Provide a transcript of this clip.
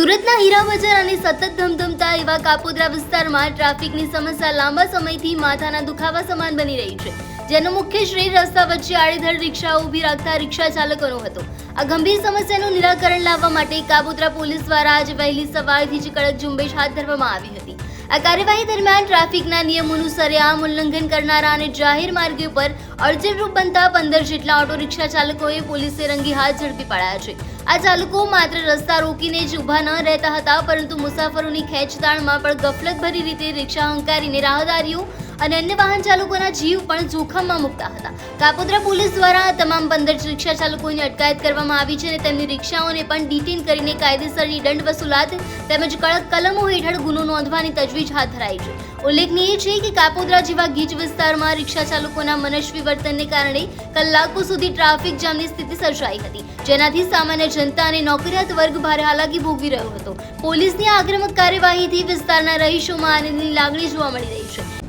સુરતના હીરા બજાર અને સતત ધમધમતા એવા કાપોદ્રા વિસ્તારમાં ટ્રાફિકની સમસ્યા લાંબા સમયથી માથાના દુખાવા સમાન બની રહી છે, જેનો મુખ્ય શ્રેય રસ્તા વચ્ચે આડેધડ રિક્ષાઓ ઊભી રાખતા રિક્ષા ચાલકોનો હતો। આ ગંભીર સમસ્યાનું નિરાકરણ લાવવા માટે કાપોદ્રા પોલીસ દ્વારા આજે વહેલી સવારથી જ કડક ઝુંબેશ હાથ ધરવામાં આવી હતી। આ કાર્યવાહી દરમિયાન ટ્રાફિકના નિયમોનું સરેઆમ ઉલ્લંઘન કરનારા અને જાહેર માર્ગો પર અડચણરૂપ બનતા 15 જેટલા ઓટો રિક્ષા ચાલકોએ પોલીસે રંગી હાથ ઝડપી પાડ્યા છે। આ ચાલકો માત્ર રસ્તા રોકીને જ ઊભા ન રહેતા હતા, પરંતુ મુસાફરોની ખેંચતાણમાં પણ ગફલતભરી રીતે રિક્ષા હંકારીને રાહદારીઓ અને અન્ય વાહન ચાલકોના જીવ પણ જોખમમાં મૂકતા હતા। કાપોદ્રા પોલીસ દ્વારા તમામ 15 રિક્ષા ચાલકોની અટકાયત કરવામાં આવી છે અને તેમની રિક્ષાઓને પણ ડિટેન કરીને કાયદેસરની દંડ વસૂલાત તેમજ કડક કલમો હેઠળ ગુનો નોંધવાની તજવીજ હાથ ધરાઈ છે। ઉલ્લેખનીય છે કે કાપોદ્રા જેવા ગીચ વિસ્તારમાં રિક્ષા ચાલકોના મનસ્વી વર્તનને કારણે કલાકો સુધી ટ્રાફિક જામની સ્થિતિ સર્જાઈ હતી, જેનાથી સામાન્ય જનતા અને નોકરિયાત વર્ગ ભારે હાલાકી ભોગવી રહ્યો હતો। પોલીસની આક્રમક કાર્યવાહીથી વિસ્તારના રહીશોમાં આનંદની લાગણી જોવા મળી રહી છે।